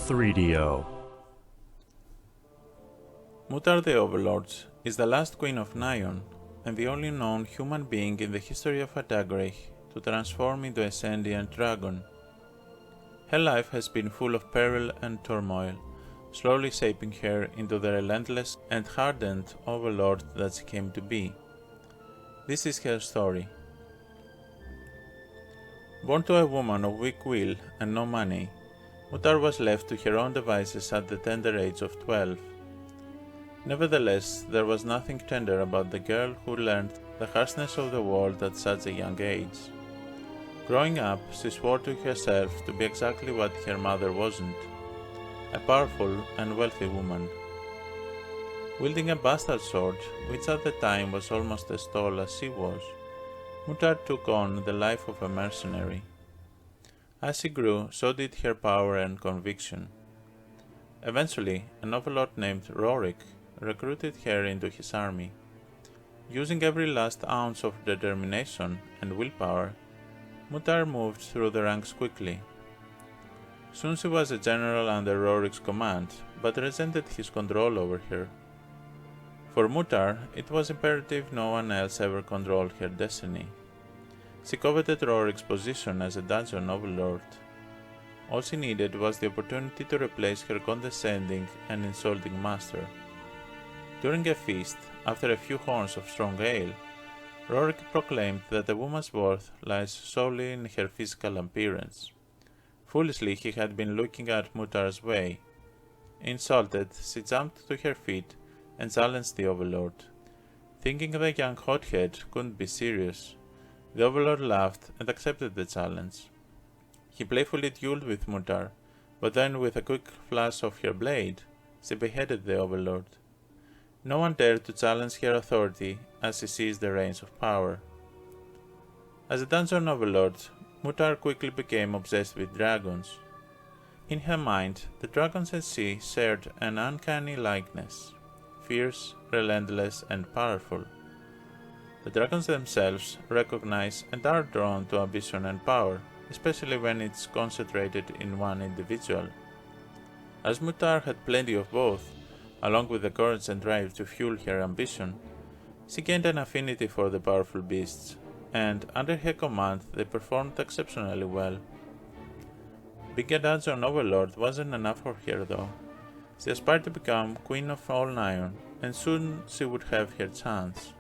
3DO. Mutare the Overlord is the last queen of Nion and the only known human being in the history of Atagreh to transform into a sentient dragon. Her life has been full of peril and turmoil, slowly shaping her into the relentless and hardened overlord that she came to be. This is her story. Born to a woman of weak will and no money, Mutare was left to her own devices at the tender age of 12. Nevertheless, there was nothing tender about the girl who learned the harshness of the world at such a young age. Growing up, she swore to herself to be exactly what her mother wasn't, a powerful and wealthy woman. Wielding a bastard sword, which at the time was almost as tall as she was, Mutare took on the life of a mercenary. As she grew, so did her power and conviction. Eventually, an overlord named Rorik recruited her into his army. Using every last ounce of determination and willpower, Mutare moved through the ranks quickly. Soon she was a general under Rorik's command, but resented his control over her. For Mutare, it was imperative no one else ever controlled her destiny. She coveted Rorik's position as a dungeon overlord. All she needed was the opportunity to replace her condescending and insulting master. During a feast, after a few horns of strong ale, Rorik proclaimed that a woman's worth lies solely in her physical appearance. Foolishly, he had been looking at Mutare's way. Insulted, she jumped to her feet and challenged the overlord. Thinking the young hothead couldn't be serious, the overlord laughed and accepted the challenge. He playfully dueled with Mutare, but then with a quick flash of her blade, she beheaded the overlord. No one dared to challenge her authority as she seized the reins of power. As a dungeon overlord, Mutare quickly became obsessed with dragons. In her mind, the dragons and she shared an uncanny likeness, fierce, relentless, and powerful. The dragons themselves recognize and are drawn to ambition and power, especially when it's concentrated in one individual. As Mutare had plenty of both, along with the courage and drive to fuel her ambition, she gained an affinity for the powerful beasts, and under her command they performed exceptionally well. Being a dungeon overlord wasn't enough for her though. She aspired to become queen of all Nion, and soon she would have her chance.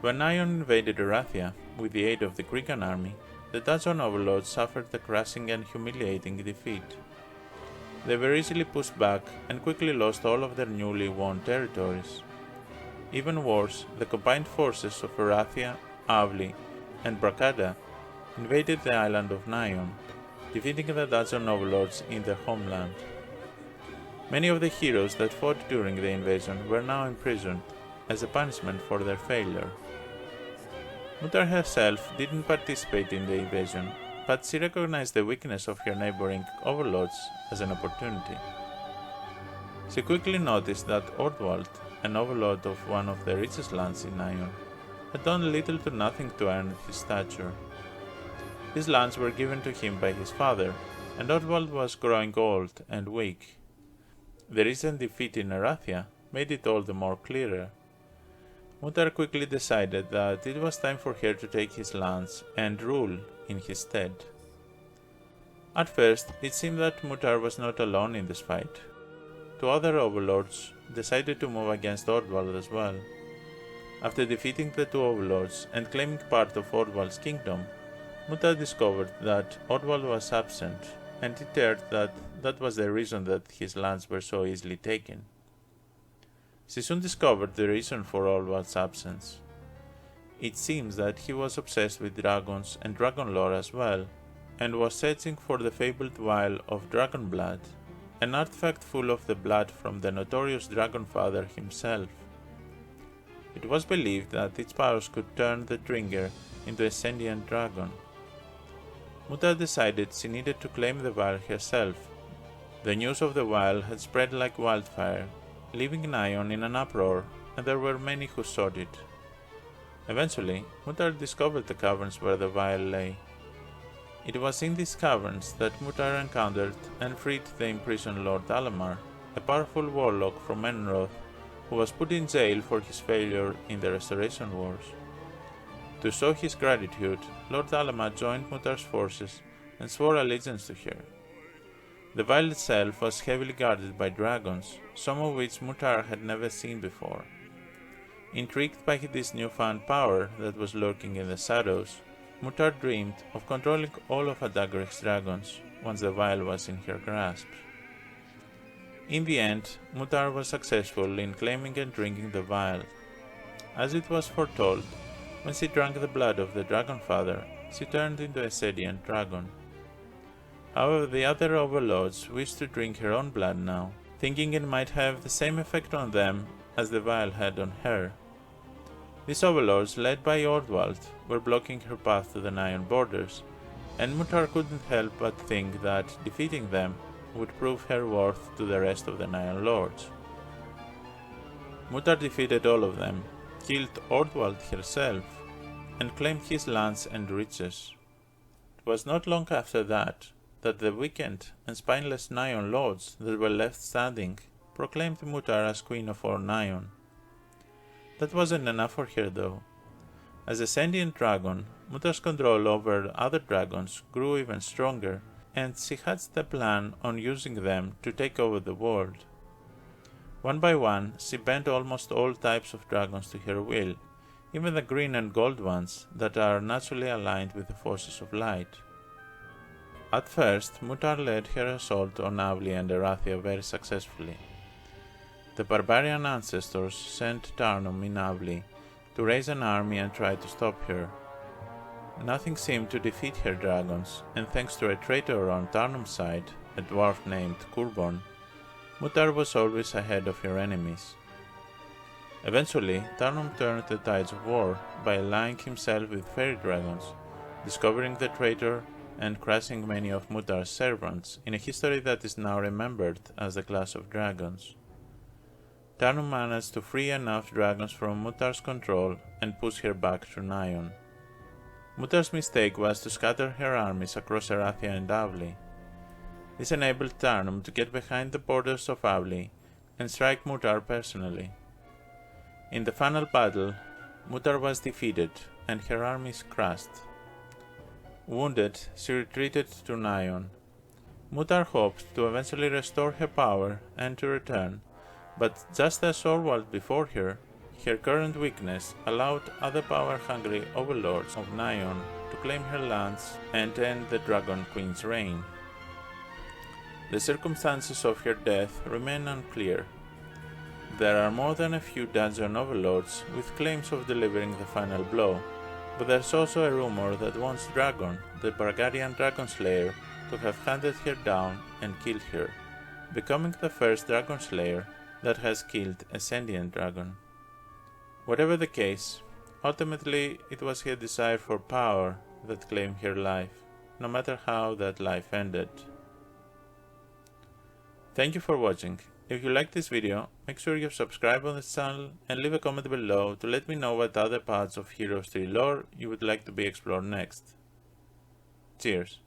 When Nion invaded Erathia with the aid of the Gregan army, the dungeon overlords suffered a crushing and humiliating defeat. They were easily pushed back and quickly lost all of their newly won territories. Even worse, the combined forces of Erathia, Avli, and Brakada invaded the island of Nion, defeating the dungeon overlords in their homeland. Many of the heroes that fought during the invasion were now imprisoned as a punishment for their failure. Mutare herself didn't participate in the invasion, but she recognized the weakness of her neighboring overlords as an opportunity. She quickly noticed that Ordwald, an overlord of one of the richest lands in Nion, had done little to nothing to earn his stature. His lands were given to him by his father, and Ordwald was growing old and weak. The recent defeat in Erathia made it all the more clearer. Mutare quickly decided that it was time for her to take his lands and rule in his stead. At first, it seemed that Mutare was not alone in this fight. Two other overlords decided to move against Ordwald as well. After defeating the two overlords and claiming part of Ordwald's kingdom, Mutare discovered that Ordwald was absent, and deterred that was the reason that his lands were so easily taken. She soon discovered the reason for Ordwald's absence. It seems that he was obsessed with dragons and dragon lore as well, and was searching for the fabled vial of dragon blood, an artifact full of the blood from the notorious dragon father himself. It was believed that its powers could turn the Dringer into a sentient dragon. Mutare decided she needed to claim the vial herself. The news of the vial had spread like wildfire, leaving Nion in an uproar, and there were many who sought it. Eventually, Mutare discovered the caverns where the vial lay. It was in these caverns that Mutare encountered and freed the imprisoned Lord Alamar, a powerful warlock from Enroth, who was put in jail for his failure in the Restoration Wars. To show his gratitude, Lord Alamar joined Mutare's forces and swore allegiance to her. The vial itself was heavily guarded by dragons, some of which Mutare had never seen before. Intrigued by this newfound power that was lurking in the shadows, Mutare dreamed of controlling all of Adagrex's dragons once the vial was in her grasp. In the end, Mutare was successful in claiming and drinking the vial. As it was foretold, when she drank the blood of the Dragonfather, she turned into a sentient dragon. However, the other overlords wished to drink her own blood now, thinking it might have the same effect on them as the vial had on her. These overlords, led by Ordwald, were blocking her path to the Nyan borders, and Mutare couldn't help but think that defeating them would prove her worth to the rest of the Nyan lords. Mutare defeated all of them, killed Ordwald herself, and claimed his lands and riches. It was not long after that the weakened and spineless Nyan lords that were left standing proclaimed Mutare as Queen of all Nyan. That wasn't enough for her though. As a sentient dragon, Mutare's control over other dragons grew even stronger, and she hatched a plan on using them to take over the world. One by one, she bent almost all types of dragons to her will, even the green and gold ones that are naturally aligned with the forces of light. At first, Mutare led her assault on Avli and Erathia very successfully. The barbarian ancestors sent Tarnum in Avli to raise an army and try to stop her. Nothing seemed to defeat her dragons, and thanks to a traitor on Tarnum's side, a dwarf named Kurborn, Mutare was always ahead of her enemies. Eventually, Tarnum turned the tides of war by allying himself with fairy dragons, discovering the traitor and crushing many of Mutare's servants in a history that is now remembered as the Clash of Dragons. Tarnum managed to free enough dragons from Mutare's control and push her back to Nyan. Mutare's mistake was to scatter her armies across Erathia and Avli. This enabled Tarnum to get behind the borders of Avli and strike Mutare personally. In the final battle, Mutare was defeated and her armies crushed. Wounded, she retreated to Nyan. Mutare hoped to eventually restore her power and to return, but just as Orwald before her, her current weakness allowed other power-hungry overlords of Nyan to claim her lands and end the Dragon Queen's reign. The circumstances of her death remain unclear. There are more than a few dungeon overlords with claims of delivering the final blow, but there's also a rumor that wants Dragon, the Bargarian Dragon Slayer, to have hunted her down and killed her, becoming the first Dragon Slayer that has killed a sentient dragon. Whatever the case, ultimately it was her desire for power that claimed her life, no matter how that life ended. Thank you for watching. If you liked this video, make sure you subscribe on this channel and leave a comment below to let me know what other parts of Heroes 3 lore you would like to be explored next. Cheers!